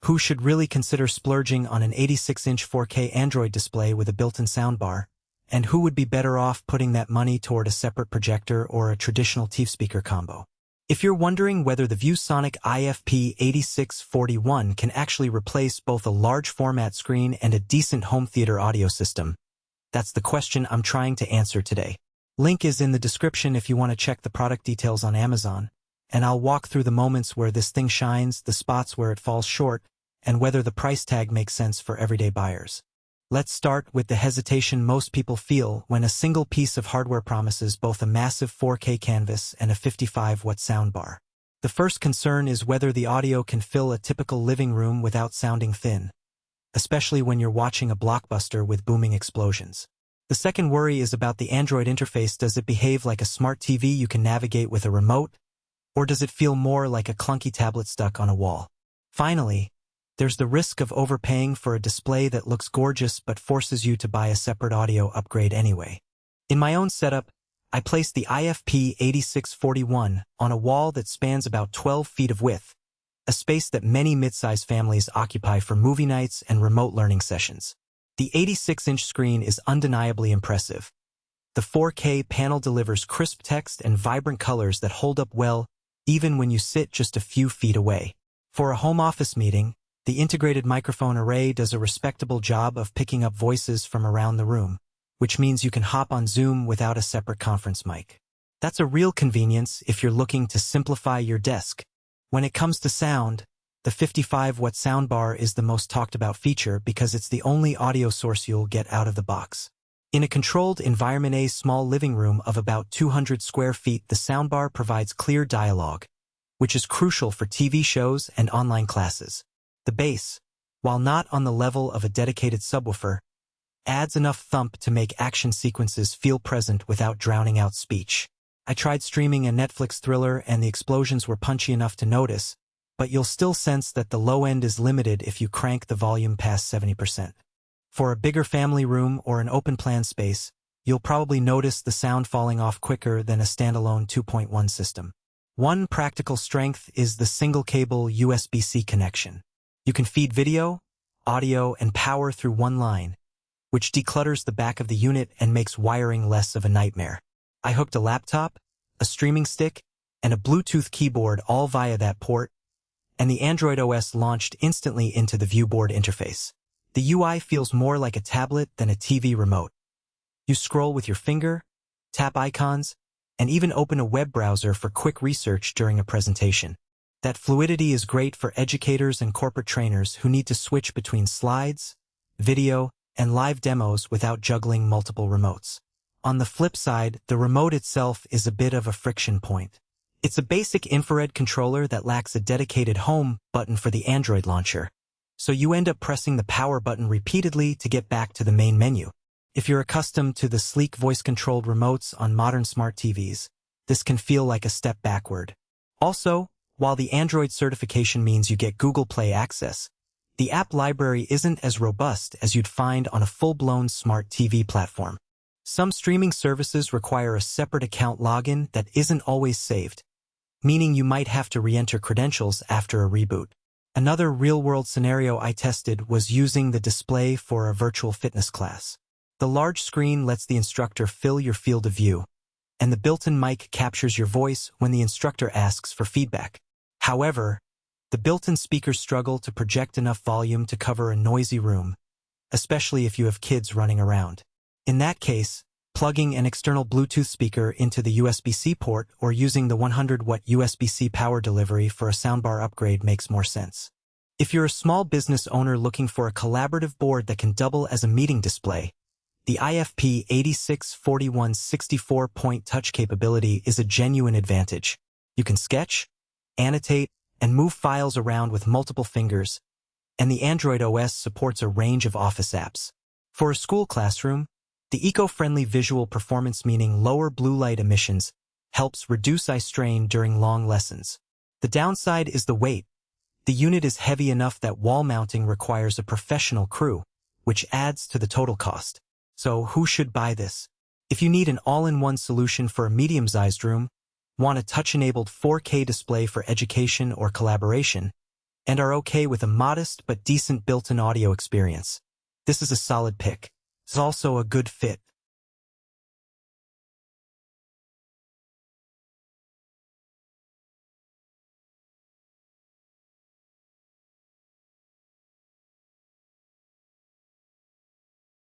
Who should really consider splurging on an 86-inch 4K Android display with a built-in soundbar? And who would be better off putting that money toward a separate projector or a traditional TV speaker combo? If you're wondering whether the ViewSonic IFP8641 can actually replace both a large format screen and a decent home theater audio system, that's the question I'm trying to answer today. Link is in the description if you want to check the product details on Amazon, and I'll walk through the moments where this thing shines, the spots where it falls short, and whether the price tag makes sense for everyday buyers. Let's start with the hesitation most people feel when a single piece of hardware promises both a massive 4K canvas and a 55-watt soundbar. The first concern is whether the audio can fill a typical living room without sounding thin, especially when you're watching a blockbuster with booming explosions. The second worry is about the Android interface. Does it behave like a smart TV you can navigate with a remote, or does it feel more like a clunky tablet stuck on a wall? Finally, there's the risk of overpaying for a display that looks gorgeous but forces you to buy a separate audio upgrade anyway. In my own setup, I placed the IFP8641 on a wall that spans about 12 feet of width, a space that many mid-size families occupy for movie nights and remote learning sessions. The 86-inch screen is undeniably impressive. The 4K panel delivers crisp text and vibrant colors that hold up well even when you sit just a few feet away. For a home office meeting, the integrated microphone array does a respectable job of picking up voices from around the room, which means you can hop on Zoom without a separate conference mic. That's a real convenience if you're looking to simplify your desk. When it comes to sound, the 55-watt soundbar is the most talked about feature because it's the only audio source you'll get out of the box. In a controlled environment, a small living room of about 200 square feet, the soundbar provides clear dialogue, which is crucial for TV shows and online classes. The bass, while not on the level of a dedicated subwoofer, adds enough thump to make action sequences feel present without drowning out speech. I tried streaming a Netflix thriller and the explosions were punchy enough to notice, but you'll still sense that the low end is limited if you crank the volume past 70%. For a bigger family room or an open-plan space, you'll probably notice the sound falling off quicker than a standalone 2.1 system. One practical strength is the single-cable USB-C connection. You can feed video, audio, and power through one line, which declutters the back of the unit and makes wiring less of a nightmare. I hooked a laptop, a streaming stick, and a Bluetooth keyboard all via that port, and the Android OS launched instantly into the ViewBoard interface. The UI feels more like a tablet than a TV remote. You scroll with your finger, tap icons, and even open a web browser for quick research during a presentation. That fluidity is great for educators and corporate trainers who need to switch between slides, video, and live demos without juggling multiple remotes. On the flip side, the remote itself is a bit of a friction point. It's a basic infrared controller that lacks a dedicated home button for the Android launcher, so you end up pressing the power button repeatedly to get back to the main menu. If you're accustomed to the sleek voice-controlled remotes on modern smart TVs, this can feel like a step backward. Also, while the Android certification means you get Google Play access, the app library isn't as robust as you'd find on a full-blown smart TV platform. Some streaming services require a separate account login that isn't always saved, meaning you might have to re-enter credentials after a reboot. Another real-world scenario I tested was using the display for a virtual fitness class. The large screen lets the instructor fill your field of view, and the built-in mic captures your voice when the instructor asks for feedback. However, the built-in speakers struggle to project enough volume to cover a noisy room, especially if you have kids running around. In that case, plugging an external Bluetooth speaker into the USB-C port or using the 100-watt USB-C power delivery for a soundbar upgrade makes more sense. If you're a small business owner looking for a collaborative board that can double as a meeting display, the IFP8641 64-point touch capability is a genuine advantage. You can sketch, annotate, and move files around with multiple fingers, and the Android OS supports a range of office apps. For a school classroom, the eco-friendly visual performance, meaning lower blue light emissions, helps reduce eye strain during long lessons. The downside is the weight. The unit is heavy enough that wall mounting requires a professional crew, which adds to the total cost. So who should buy this? If you need an all-in-one solution for a medium-sized room, want a touch-enabled 4K display for education or collaboration, and are okay with a modest but decent built-in audio experience. This is a solid pick. It's also a good fit